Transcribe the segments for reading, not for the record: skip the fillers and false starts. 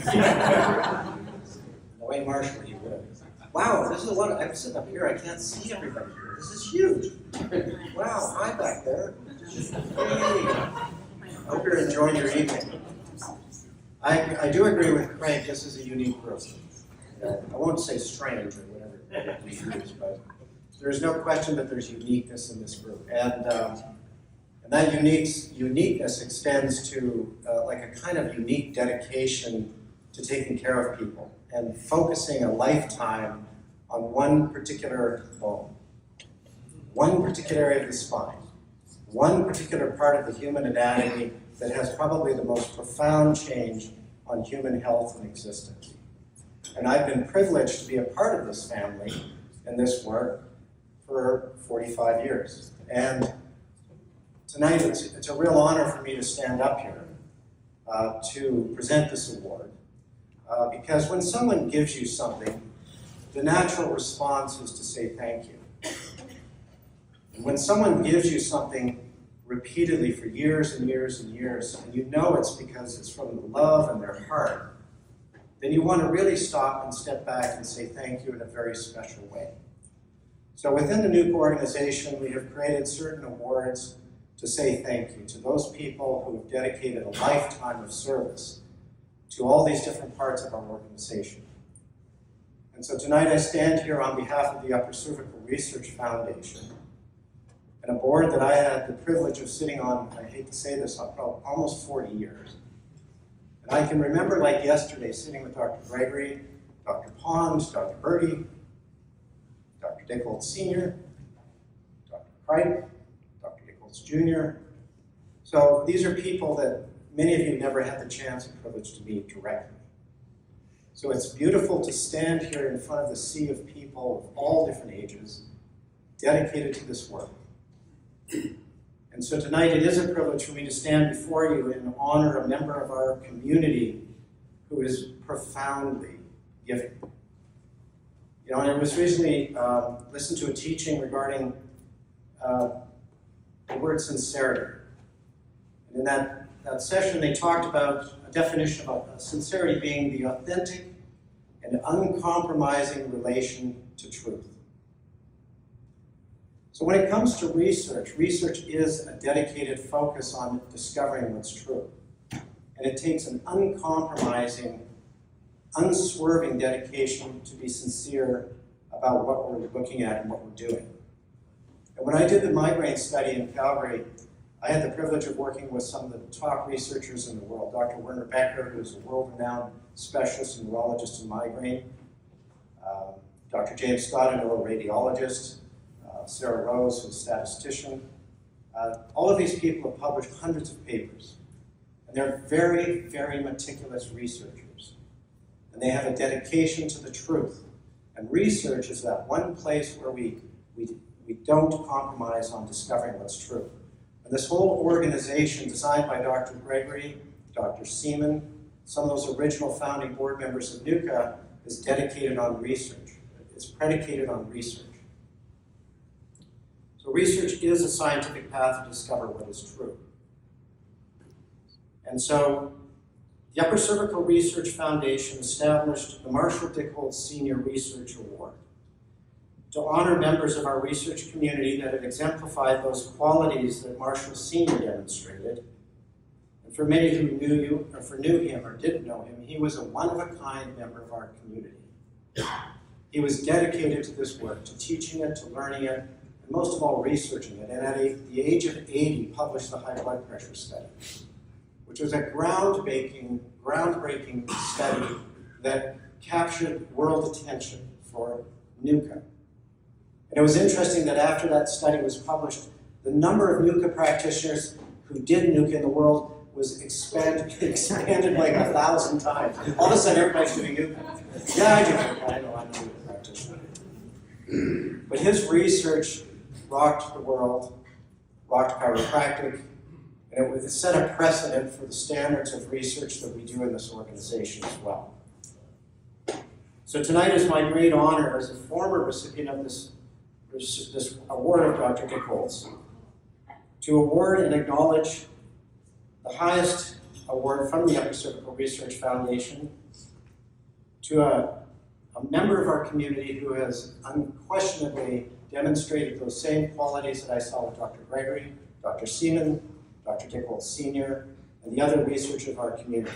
The way Marshall, he would. Wow, this is a lot. I'm sitting up here. I can't see everybody here. This is huge. Wow, hi back there. Hey. I hope you're enjoying your evening. I do agree with Craig. This is a unique group. I won't say strange or whatever we use, but there's no question that there's uniqueness in this group, and that uniqueness extends to like a kind of unique dedication to taking care of people and focusing a lifetime on one particular bone, one particular area of the spine, one particular part of the human anatomy that has probably the most profound change on human health and existence. And I've been privileged to be a part of this family and this work for 45 years. And tonight it's a real honor for me to stand up here to present this award. Because when someone gives you something, the natural response is to say thank you. And when someone gives you something repeatedly for years and years and years, and you know it's because it's from the love in their heart, then you want to really stop and step back and say thank you in a very special way. So within the NUCCA organization, we have created certain awards to say thank you to those people who have dedicated a lifetime of service to all these different parts of our organization. And so tonight I stand here on behalf of the Upper Cervical Research Foundation, and a board that I had the privilege of sitting on, I hate to say this, almost 40 years. And I can remember like yesterday sitting with Dr. Gregory, Dr. Pond, Dr. Birdie, Dr. Dickholz Sr., Dr. Cripe, Dr. Dickholz Jr. So these are people that many of you never had the chance and privilege to meet directly. So it's beautiful to stand here in front of the sea of people of all different ages dedicated to this work. And so tonight it is a privilege for me to stand before you and honor a member of our community who is profoundly giving. You know, I was recently listened to a teaching regarding the word sincerity. And in that session they talked about a definition of sincerity being the authentic and uncompromising relation to truth. So when it comes to research, research is a dedicated focus on discovering what's true. And it takes an uncompromising, unswerving dedication to be sincere about what we're looking at and what we're doing. And when I did the migraine study in Calgary, I had the privilege of working with some of the top researchers in the world. Dr. Werner Becker, who's a world-renowned specialist and neurologist in migraine. Dr. James Scott, a neuroradiologist. Sarah Rose, who's a statistician. All of these people have published hundreds of papers. And they're very, very meticulous researchers. And they have a dedication to the truth. And research is that one place where we don't compromise on discovering what's true. And this whole organization, designed by Dr. Gregory, Dr. Seaman, some of those original founding board members of NUCCA, is dedicated on research. It's predicated on research. So research is a scientific path to discover what is true. And so the Upper Cervical Research Foundation established the Marshall Dickholz Senior Research Award to honor members of our research community that have exemplified those qualities that Marshall Sr. demonstrated. And for many who knew him or didn't know him, he was a one-of-a-kind member of our community. He was dedicated to this work, to teaching it, to learning it, and most of all, researching it. And at the age of 80, published the high blood pressure study, which was a groundbreaking study that captured world attention for NUCCA. And it was interesting that after that study was published, the number of NUCCA practitioners who did NUCCA in the world was expanded like 1,000 times. All of a sudden, everybody's doing NUCCA. Yeah, I do. I know I'm a NUCCA practitioner. But his research rocked the world, rocked chiropractic, and it set a precedent for the standards of research that we do in this organization as well. So tonight is my great honor as a former recipient of this award of Dr. Dickholz to award and acknowledge the highest award from the Upper Cervical Research Foundation to a member of our community who has unquestionably demonstrated those same qualities that I saw with Dr. Gregory, Dr. Seaman, Dr. Dickold Sr., and the other researchers of our community.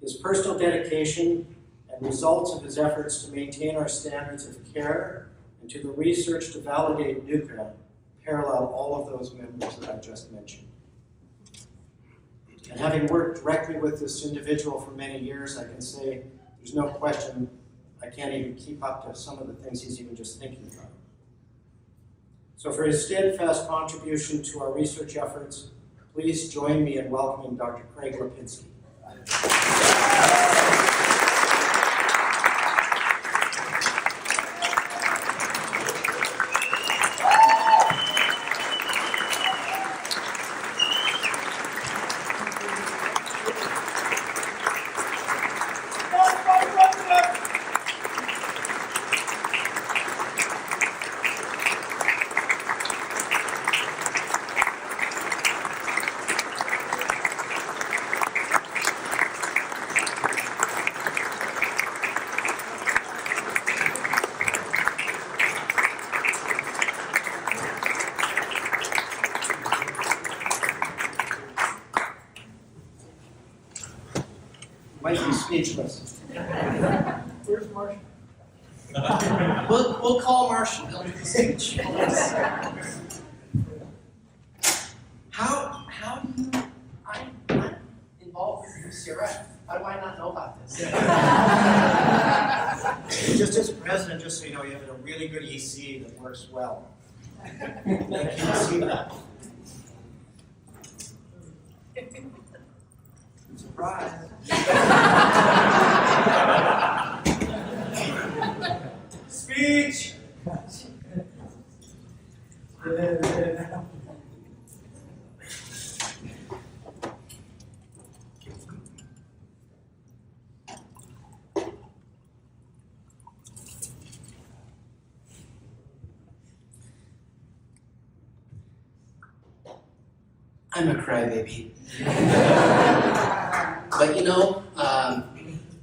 His personal dedication and results of his efforts to maintain our standards of care and to the research to validate NUCCA parallel all of those members that I just mentioned. And having worked directly with this individual for many years, I can say there's no question I can't even keep up to some of the things he's even just thinking about. So for his steadfast contribution to our research efforts, please join me in welcoming Dr. Craig Lapenski. Might be speechless. Where's Marshall? We'll call Marshall. He'll do the speech. How do you? I'm involved with UCRF. How do I not know about this? Just as president, just so you know, you have a really good EC that works well. You can see that. Surprise. Speech! I'm a crybaby. But you know,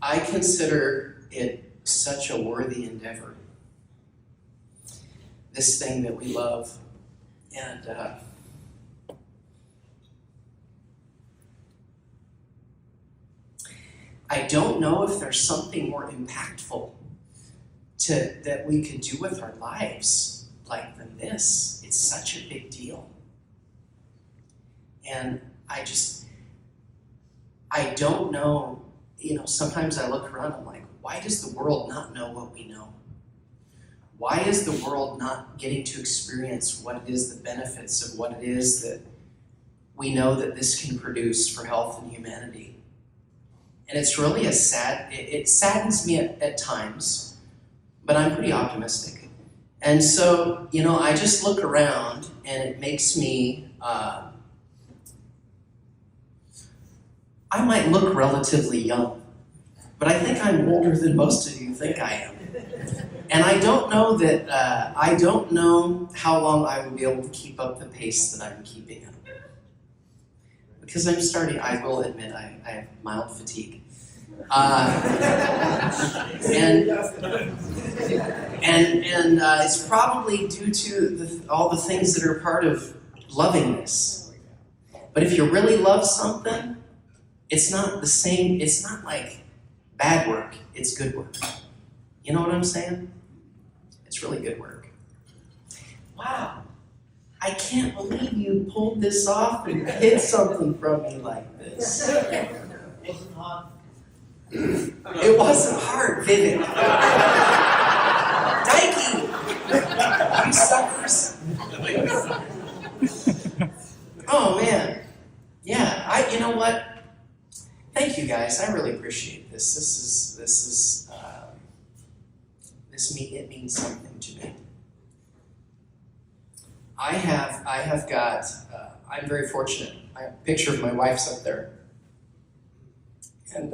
I consider it such a worthy endeavor. This thing that we love. And I don't know if there's something more impactful that we could do with our lives like than this. It's such a big deal. And I don't know, you know, sometimes I look around, I'm like, why does the world not know what we know? Why is the world not getting to experience what it is, the benefits of what it is that we know that this can produce for health and humanity? And it's really it saddens me at times, but I'm pretty optimistic. And so, you know, I just look around and it makes me, I might look relatively young, but I think I'm older than most of you think I am. And I don't know that, I don't know how long I will be able to keep up the pace that I'm keeping up. Because I'm starting, I will admit, I have mild fatigue. And it's probably due to all the things that are part of loving this. But if you really love something, it's not the same, it's not like bad work, it's good work. You know what I'm saying? It's really good work. Wow, I can't believe you pulled this off and hid something from me like this. It wasn't hard. It wasn't hard, Vivek. Dikey! You suckers. Oh man. Yeah, you know what? Thank you guys. I really appreciate this. It means something to me. I have got. I'm very fortunate. I have a picture of my wife's up there, and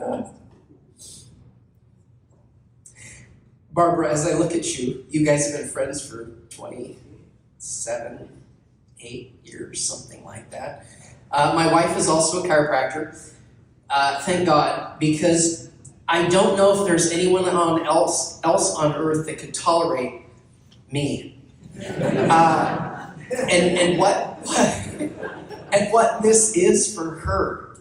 Barbara. As I look at you, you guys have been friends for 27, 8 years, something like that. My wife is also a chiropractor. Thank God, because I don't know if there's anyone else on earth that could tolerate me. And what this is for her.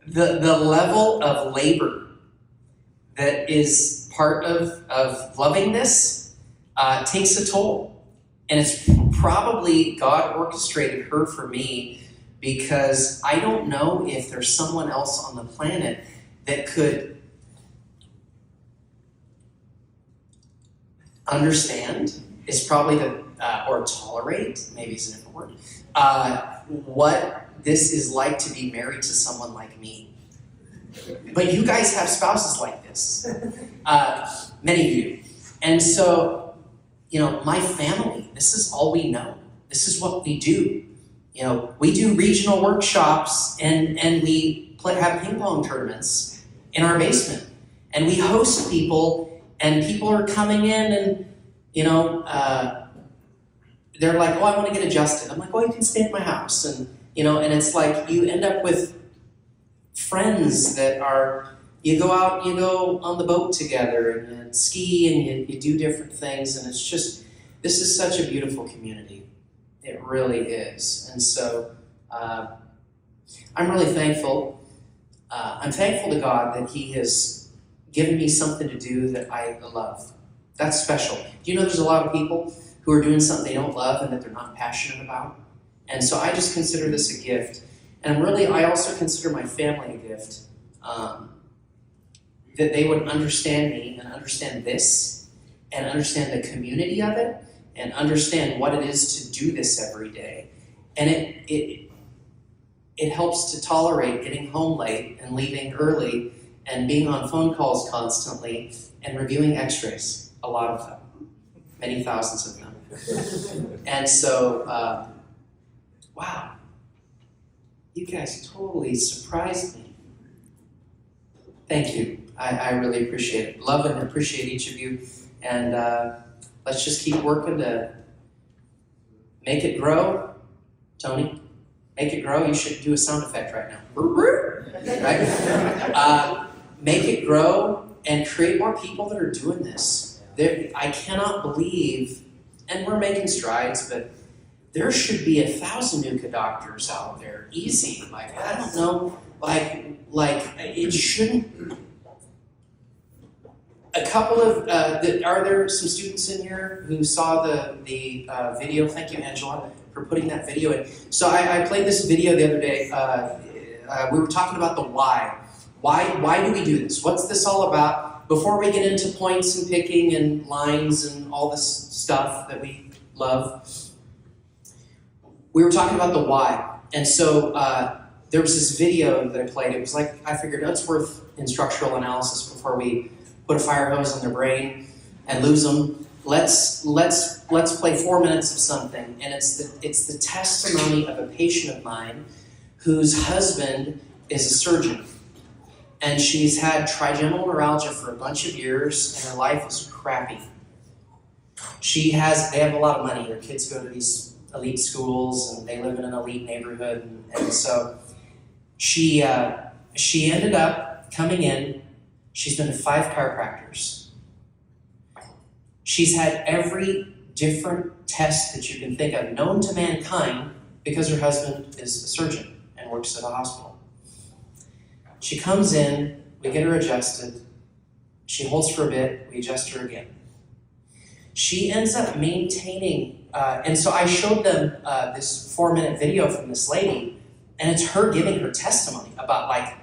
The level of labor that is part of loving this takes a toll. And it's probably God orchestrated her for me, because I don't know if there's someone else on the planet that could understand, is probably or tolerate, maybe it's a different word, what this is like to be married to someone like me. But you guys have spouses like this, many of you. And so, my family, this is all we know. This is what we do. We do regional workshops and we have ping pong tournaments in our basement. And we host people, and people are coming in and, they're like, oh, I want to get adjusted. I'm like, well, you can stay at my house. And, and it's like you end up with friends that you go out, you go on the boat together and you ski and you do different things. And it's just, this is such a beautiful community. It really is. And so I'm really thankful. I'm thankful to God that He has given me something to do that I love. That's special. Do you know there's a lot of people who are doing something they don't love and that they're not passionate about? And so I just consider this a gift. And I also consider my family a gift. That they would understand me and understand this and understand the community of it and understand what it is to do this every day. And it helps to tolerate getting home late and leaving early and being on phone calls constantly and reviewing x-rays, a lot of them, many thousands of them. And so, wow, you guys totally surprised me. Thank you. I really appreciate it. Love and appreciate each of you. And let's just keep working to make it grow. Tony, make it grow. You should do a sound effect right now. Right? Make it grow and create more people that are doing this. I cannot believe, and we're making strides, but there should be 1,000 NUCCA doctors out there. Easy. Like, I don't know, like it shouldn't. A couple of, are there some students in here who saw the video? Thank you, Angela, for putting that video in. So I played this video the other day. We were talking about the why. Why do we do this? What's this all about? Before we get into points and picking and lines and all this stuff that we love, we were talking about the why. And so there was this video that I played. It was like, I figured it's worth instructional analysis before we put a fire hose on their brain and lose them. Let's play 4 minutes of something, and it's the testimony of a patient of mine whose husband is a surgeon, and she's had trigeminal neuralgia for a bunch of years, and her life is crappy. They have a lot of money. Their kids go to these elite schools, and they live in an elite neighborhood, and so she ended up coming in. She's been to 5 chiropractors. She's had every different test that you can think of, known to mankind, because her husband is a surgeon and works at a hospital. She comes in, we get her adjusted, she holds for a bit, we adjust her again. She ends up maintaining, and so I showed them this 4-minute video from this lady, and it's her giving her testimony about like,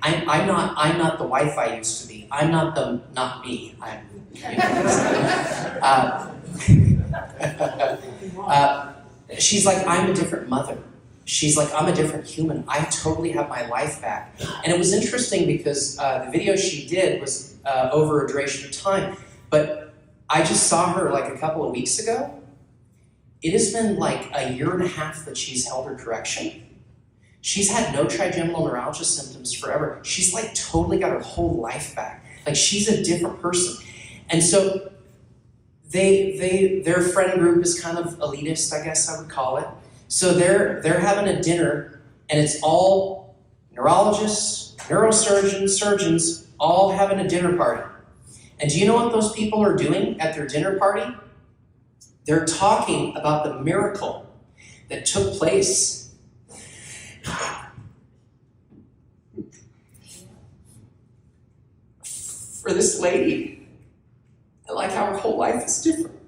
I'm not the wife I used to be. I'm not me. She's like, I'm a different mother. She's like, I'm a different human. I totally have my life back. And it was interesting because the video she did was over a duration of time. But I just saw her like a couple of weeks ago. It has been like a year and a half that she's held her correction. She's had no trigeminal neuralgia symptoms forever. She's like totally got her whole life back. Like she's a different person. And so their friend group is kind of elitist, I guess I would call it. So they're having a dinner, and it's all neurologists, neurosurgeons, surgeons, all having a dinner party. And do you know what those people are doing at their dinner party? They're talking about the miracle that took place for this lady, and like how her whole life is different.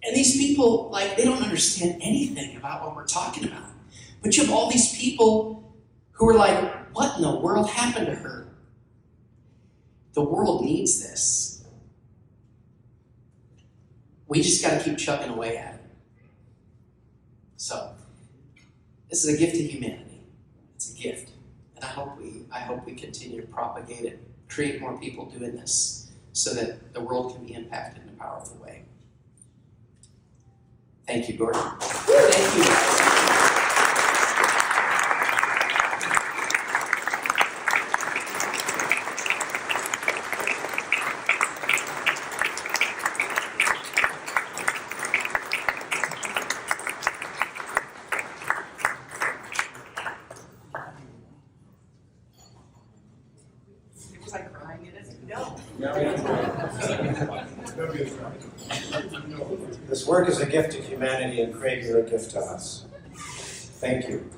And these people, like, they don't understand anything about what we're talking about. But you have all these people who are like, what in the world happened to her? The world needs this. We just got to keep chugging away at it. So, this is a gift to humanity. It's a gift. And I hope we continue to propagate it, create more people doing this so that the world can be impacted in a powerful way. Thank you, Gordon. Thank you. Was I crying in it? No. This work is a gift to humanity, and Craig, you're a gift to us. Thank you.